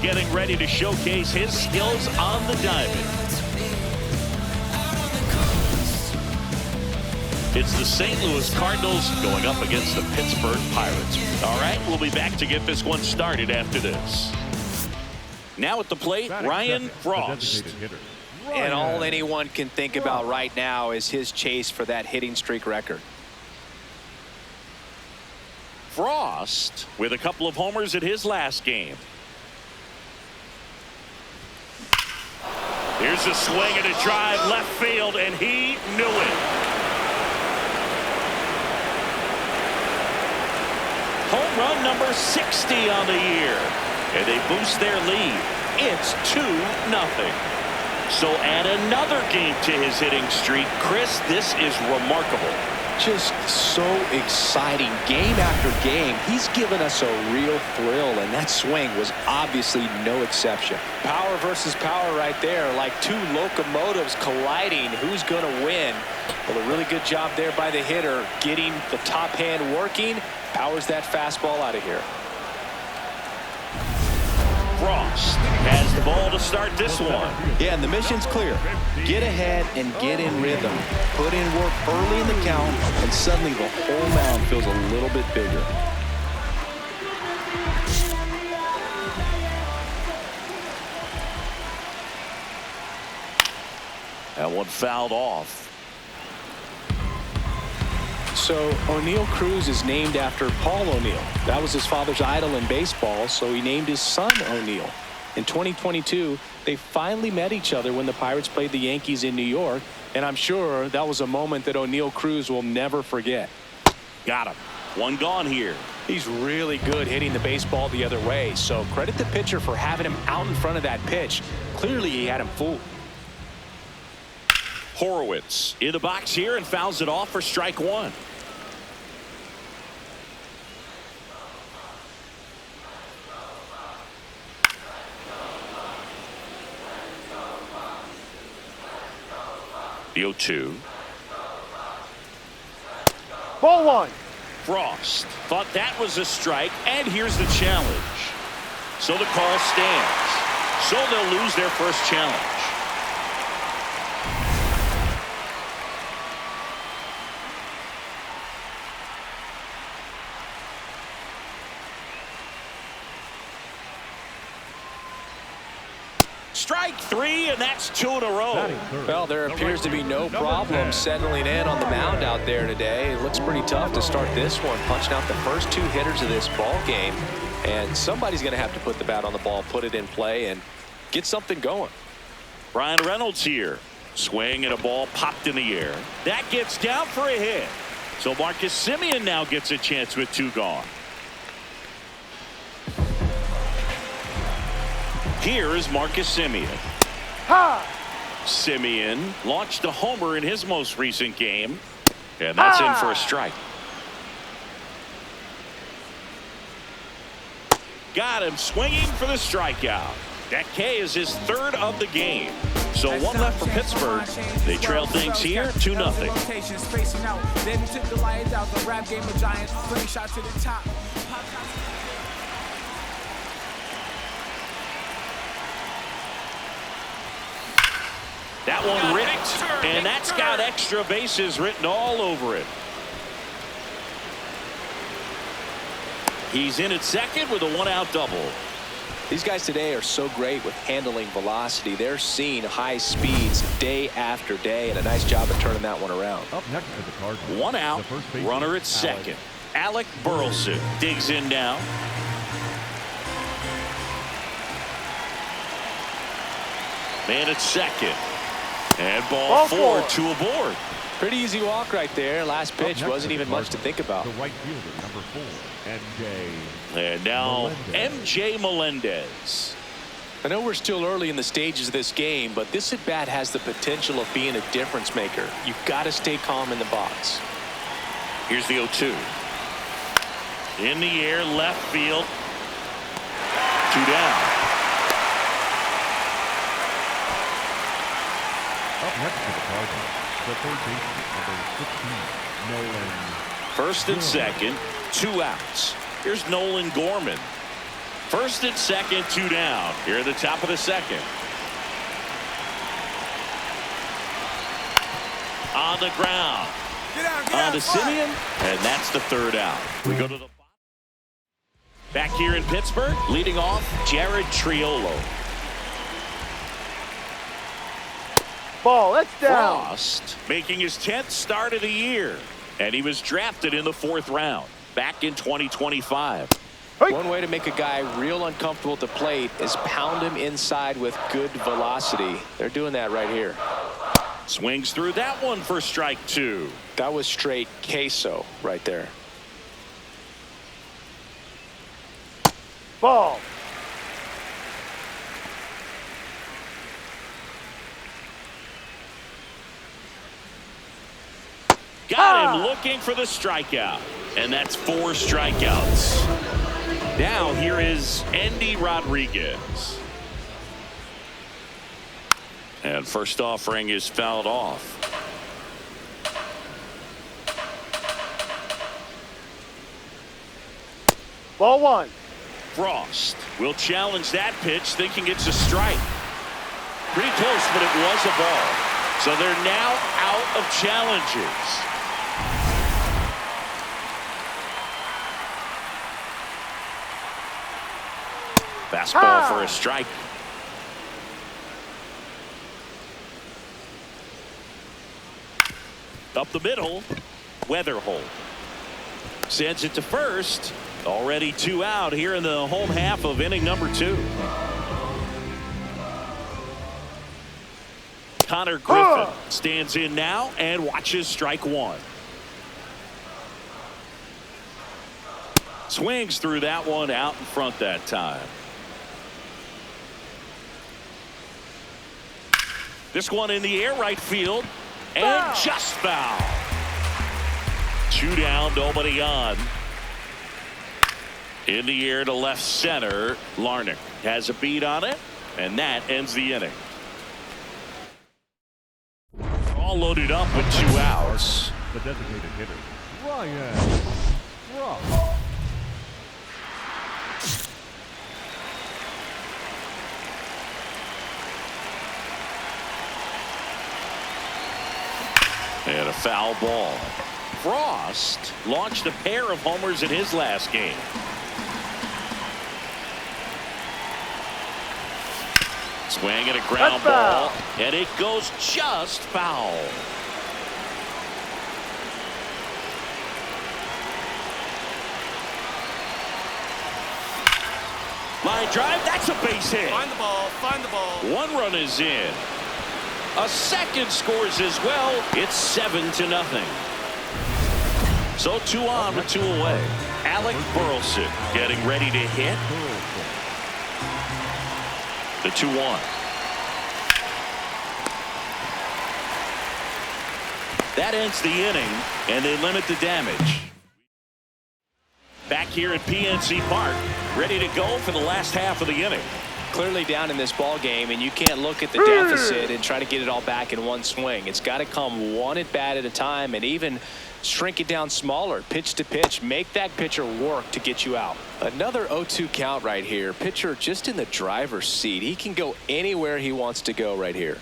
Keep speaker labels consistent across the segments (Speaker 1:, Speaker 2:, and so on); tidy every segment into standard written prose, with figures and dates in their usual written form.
Speaker 1: getting ready to showcase his skills on the diamond. It's the St. Louis Cardinals going up against the Pittsburgh Pirates. All right, we'll be back to get this one started after this. Now at the plate, Ryan Frost.
Speaker 2: And all anyone can think about right now is his chase for that hitting streak record.
Speaker 1: Frost with a couple of homers in his last game. Here's a swing and a drive left field, and he knew it. Home run number 60 on the year, and they boost their lead. It's 2-0. So add another game to his hitting streak. Chris, this is remarkable.
Speaker 2: Just so exciting. Game after game, he's given us a real thrill, and that swing was obviously no exception. Power versus power right there, like two locomotives colliding. Who's going to win? Well, a really good job there by the hitter, getting the top hand working. Powers that fastball out of here.
Speaker 1: Frost has the ball to start this one.
Speaker 2: Yeah, and the mission's clear. Get ahead and get in rhythm. Put in work early in the count, and suddenly the whole mound feels a little bit bigger.
Speaker 1: That one fouled off.
Speaker 2: So O'Neill Cruz is named after Paul O'Neill. That was his father's idol in baseball, so he named his son O'Neill. In 2022, they finally met each other when the Pirates played the Yankees in New York, and I'm sure that was a moment that O'Neill Cruz will never forget.
Speaker 1: Got him. One gone here.
Speaker 2: He's really good hitting the baseball the other way, so credit the pitcher for having him out in front of that pitch. Clearly, he had him fooled.
Speaker 1: Horowitz in the box here and fouls it off for strike one. The 0-2.
Speaker 3: Ball one.
Speaker 1: Frost thought that was a strike, and here's the challenge. So the call stands. So they'll lose their first challenge. Strike three, and that's 2 in a row.
Speaker 2: Well, there appears to be no problem settling in on the mound out there today. It looks pretty tough to start this one, punching out the first two hitters of this ball game. And somebody's going to have to put the bat on the ball, put it in play, and get something going.
Speaker 1: Brian Reynolds here. Swing and a ball popped in the air. That gets down for a hit. So Marcus Semien now gets a chance with 2 gone. Here is Marcus Semien. Semien launched a homer in his most recent game, and that's in for a strike. Got him swinging for the strikeout. That K is his 3rd of the game. So 1 left for Pittsburgh. They trail things here 2-0. That one ripped, and that's got extra bases written all over it. He's in at second with a 1-out double.
Speaker 2: These guys today are so great with handling velocity. They're seeing high speeds day after day, and a nice job of turning that one around.
Speaker 3: Up next for the Cardinals.
Speaker 1: 1 out, runner at second. Alec Burleson digs in now. Man at second. And ball 4, 2 aboard.
Speaker 2: Pretty easy walk right there. Last pitch wasn't even much to think about.
Speaker 3: The right fielder, number 4, MJ.
Speaker 1: And now MJ Melendez.
Speaker 2: I know we're still early in the stages of this game, but this at bat has the potential of being a difference maker. You've got to stay calm in the box.
Speaker 1: Here's the 0-2. In the air, left field. 2 down.
Speaker 3: Up next for the Cardinals, the third baseman, number 16, Nolan.
Speaker 1: First and second, 2 outs. Here's Nolan Gorman. First and second, 2 down. Here at the top of the second. On the ground. On to Simeon, and that's the 3rd out. We go to the back here in Pittsburgh, leading off Jared Triolo.
Speaker 4: Ball, that's down.
Speaker 1: Frost making his 10th start of the year, and he was drafted in the 4th round back in 2025.
Speaker 2: One way to make a guy real uncomfortable at the plate is pound him inside with good velocity. They're doing that right here.
Speaker 1: Swings through that one for strike 2.
Speaker 2: That was straight queso right there.
Speaker 4: Ball.
Speaker 1: Got him looking for the strikeout. And that's 4 strikeouts. Now here is Andy Rodriguez. And first offering is fouled off.
Speaker 4: Ball 1.
Speaker 1: Frost will challenge that pitch, thinking it's a strike. Pretty close, but it was a ball. So they're now out of challenges. Fastball for a strike. Up the middle, Weatherholt sends it to first. Already 2 out here in the home half of inning number 2. Connor Griffin stands in now and watches strike 1. Swings through that one out in front that time. This one in the air right field and just foul. 2 down, nobody on. In the air to left center, Larnach has a beat on it, and that ends the inning. All loaded up with 2 outs.
Speaker 3: The designated hitter, Ryan Ross.
Speaker 1: And a foul ball. Frost launched a pair of homers in his last game. Swing and a ground ball, and it goes just foul. Line drive, that's a base hit.
Speaker 5: Find the ball, find the ball.
Speaker 1: 1 run is in. A second scores as well. It's 7-0. So 2 on with 2 away. Alec Burleson getting ready to hit. The 2-1. That ends the inning, and they limit the damage. Back here at PNC Park, ready to go for the last half of the inning.
Speaker 2: Clearly down in this ball game, and you can't look at the deficit and try to get it all back in one swing. It's got to come 1 at bat at a time, and even shrink it down smaller, pitch to pitch. Make that pitcher work to get you out. Another 0-2 count right here. Pitcher just in the driver's seat. He can go anywhere he wants to go right here.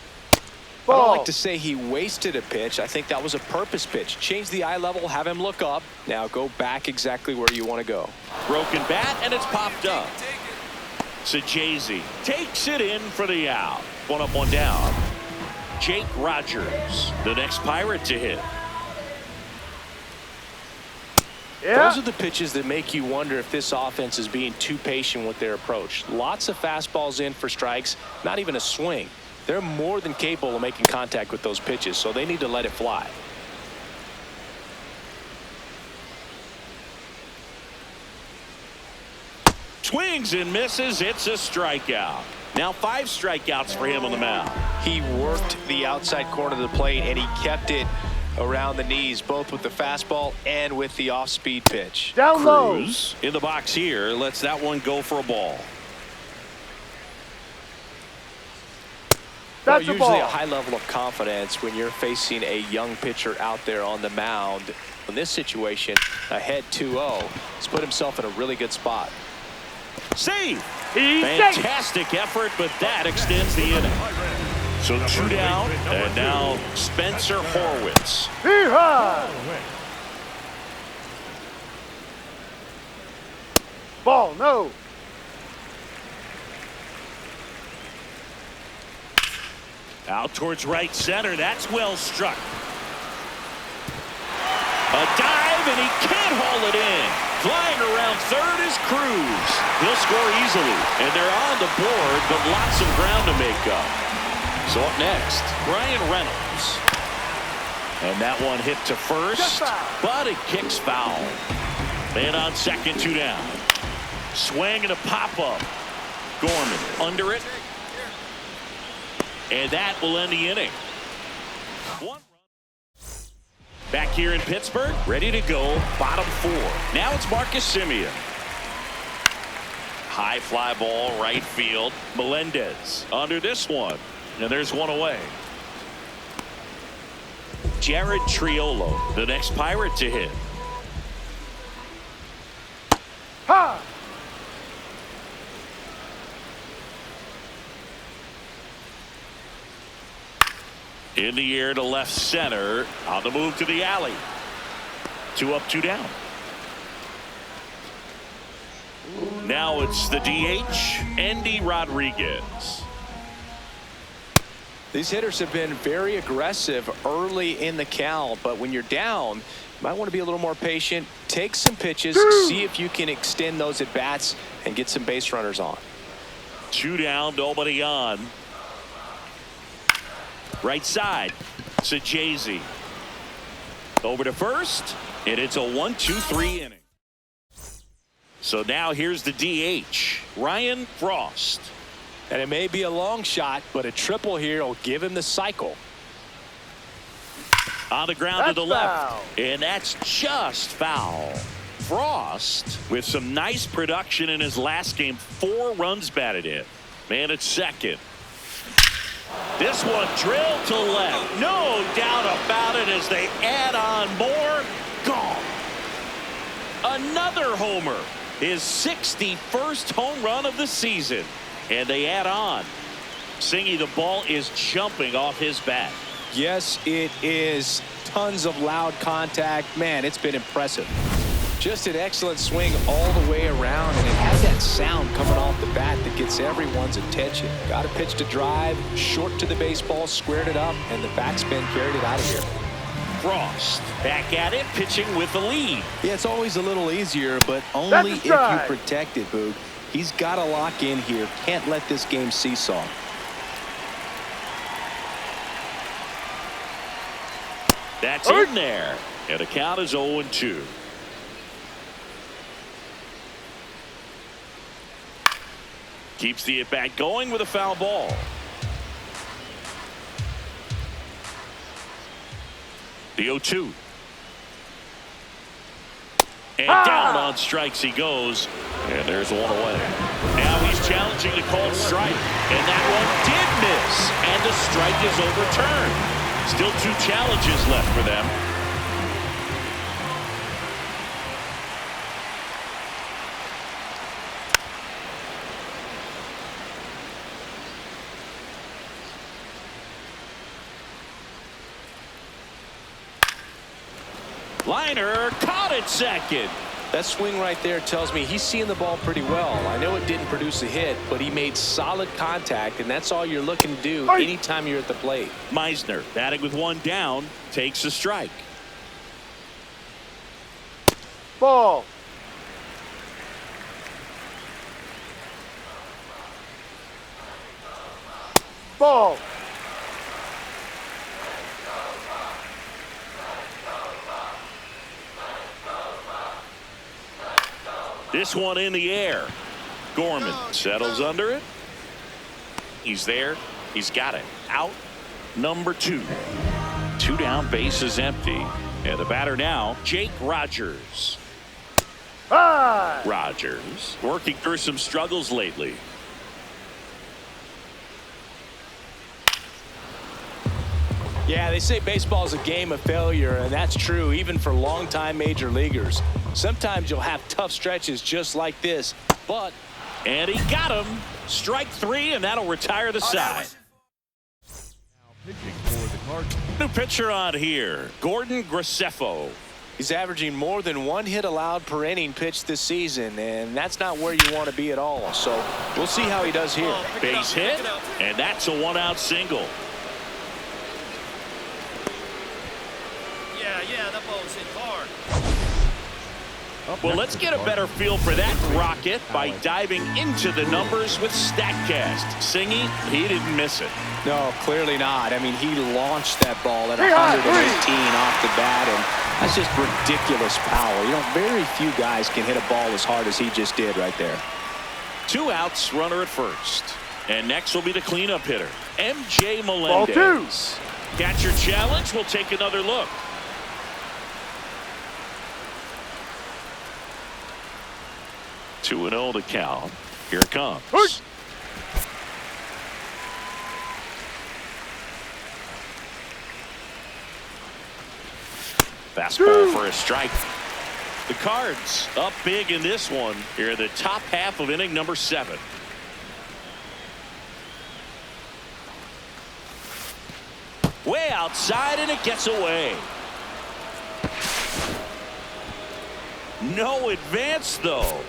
Speaker 2: I don't like to say he wasted a pitch. I think that was a purpose pitch. Change the eye level, have him look up. Now go back exactly where you want to go.
Speaker 1: Broken bat, and it's popped up. Sajazi takes it in for the out. 1 up, 1 down. Jake Rogers, the next Pirate to hit.
Speaker 2: Those are the pitches that make you wonder if this offense is being too patient with their approach. Lots of fastballs in for strikes, not even a swing. They're more than capable of making contact with those pitches, so they need to let it fly.
Speaker 1: Swings and misses. It's a strikeout. Now 5 strikeouts for him on the mound.
Speaker 2: He worked the outside corner of the plate, and he kept it around the knees, both with the fastball and with the off-speed pitch.
Speaker 4: Down low.
Speaker 1: Cruz in the box here lets that one go for a ball.
Speaker 2: Well, usually a high level of confidence when you're facing a young pitcher out there on the mound. In this situation, ahead 2-0, he's put himself in a really good spot.
Speaker 1: Save.
Speaker 4: He's
Speaker 1: Fantastic effort, but that extends the inning. So 2 down, and now Spencer Horwitz.
Speaker 4: Yeehaw! Ball, no.
Speaker 1: Out towards right center. That's well struck. A dive, and he can't haul it in. Flying around third is Cruz. He'll score easily, and they're on the board, but lots of ground to make up. So up next, Brian Reynolds. And that one hit to first, but it kicks foul. Man on second, 2 down. Swing and a pop-up. Gorman under it. And that will end the inning. 1 run. Back here in Pittsburgh, ready to go, bottom 4. Now it's Marcus Semien. High fly ball, right field. Melendez under this one. And there's one away. Jared Triolo, the next Pirate to hit.
Speaker 4: Ha!
Speaker 1: In the air to left center. On the move to the alley. 2 up, 2 down. Now it's the DH, Andy Rodriguez.
Speaker 2: These hitters have been very aggressive early in the count, but when you're down, you might want to be a little more patient. Take some pitches, see if you can extend those at bats and get some base runners on.
Speaker 1: 2 down, nobody on. Right side, Sajazi. Over to first, and it's a 1-2-3 inning. So now here's the DH, Ryan Frost.
Speaker 2: And it may be a long shot, but a triple here will give him the cycle.
Speaker 1: On the ground to the left,
Speaker 4: foul.
Speaker 1: and that's just foul. Frost with some nice production in his last game. 4 runs batted in. Man at second. This one drilled to left. No doubt about it as they add on more. Gone. Another homer. His 61st home run of the season. And they add on. Singy, the ball is jumping off his bat.
Speaker 2: Yes, it is. Tons of loud contact. Man, it's been impressive. Just an excellent swing all the way around, and it has that sound coming off the bat that gets everyone's attention. Got a pitch to drive, short to the baseball, squared it up, and the backspin carried it out of here.
Speaker 1: Frost back at it, pitching with the lead.
Speaker 5: Yeah, it's always a little easier, but only if you protect it, Boog. He's got to lock in here. Can't let this game seesaw.
Speaker 1: That's in there. And the count is 0-2. Keeps the at-bat going with a foul ball. The 0-2. And down on strikes he goes. And there's one away. Now he's challenging the called strike. And that one did miss. And the strike is overturned. Still 2 challenges left for them. Liner caught at second.
Speaker 2: That swing right there tells me he's seeing the ball pretty well. I know it didn't produce a hit, but he made solid contact, and that's all you're looking to do anytime you're at the plate.
Speaker 1: Meisner batting with 1 down, takes a strike.
Speaker 4: Ball. Ball.
Speaker 1: This one in the air. Gorman settles under it. He's there. He's got it. Out. Number 2. 2 down, base is empty. And the batter now, Jake Rogers.
Speaker 4: Hi.
Speaker 1: Rogers working through some struggles lately.
Speaker 2: Yeah, they say baseball is a game of failure, and that's true even for longtime major leaguers. Sometimes you'll have tough stretches just like this, but
Speaker 1: And he got him. Strike 3, and that'll retire the side.
Speaker 3: Pitching for the Cardinals.
Speaker 1: New pitcher on here, Gordon Graceffo.
Speaker 2: He's averaging more than 1 hit allowed per inning pitched this season, and that's not where you want to be at all. So we'll see how he does here.
Speaker 1: Base hit, and that's a 1-out single.
Speaker 6: Yeah, that ball's hit hard.
Speaker 1: Well, let's get a better feel for that rocket by diving into the numbers with StatCast. Singy, he didn't miss it.
Speaker 2: No, clearly not. I mean, he launched that ball at 118 off the bat, and that's just ridiculous power. You know, very few guys can hit a ball as hard as he just did right there.
Speaker 1: 2 outs, runner at first. And next will be the cleanup hitter, MJ
Speaker 4: Ball 2.
Speaker 1: Melendez. Catcher challenge, we'll take another look. Two and 0 to count. Here it comes.
Speaker 4: Push.
Speaker 1: Fastball for a strike. The Cards up big in this one. Here in the top half of inning number 7. Way outside, and it gets away. No advance, though.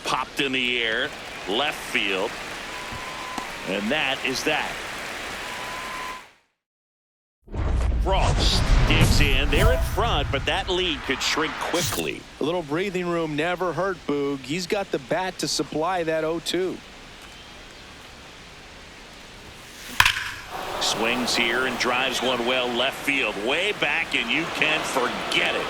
Speaker 1: Popped in the air, left field. And that is that. Frost digs in. They're in front, but that lead could shrink quickly.
Speaker 2: A little breathing room never hurt Boog. He's got the bat to supply that 0-2.
Speaker 1: Swings here and drives one well left field. Way back, and you can forget it.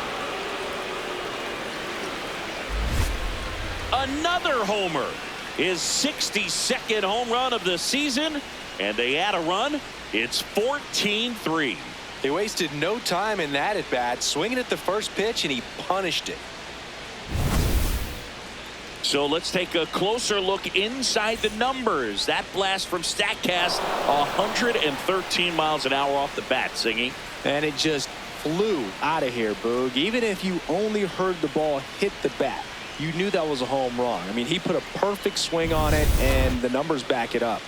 Speaker 1: Another homer. His 62nd home run of the season, and they add a run. It's 14-3.
Speaker 2: They wasted no time in that at bat, swinging at the first pitch, and he punished it.
Speaker 1: So let's take a closer look inside the numbers. That blast from StatCast, 113 miles an hour off the bat, Singy.
Speaker 2: And it just flew out of here, Boog. Even if you only heard the ball hit the bat, you knew that was a home run. I mean, he put a perfect swing on it, and the numbers back it up.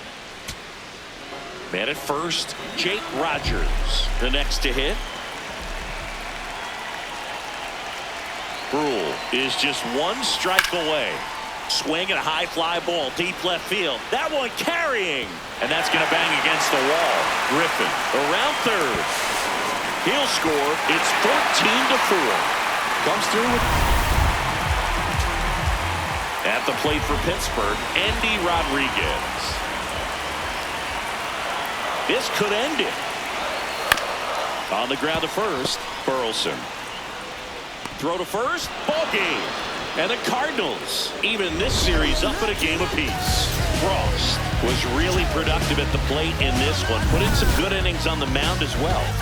Speaker 1: Man at first, Jake Rogers, the next to hit. Brule is just 1 strike away. Swing and a high fly ball deep left field. That one carrying, and that's going to bang against the wall. Griffin around third. He'll score. It's 14-4.
Speaker 2: Comes through with...
Speaker 1: At the plate for Pittsburgh, Andy Rodriguez. This could end it. On the ground to first, Burleson. Throw to first, ball game. And the Cardinals, even this series, up at a game apiece. Frost was really productive at the plate in this one. Put in some good innings on the mound as well.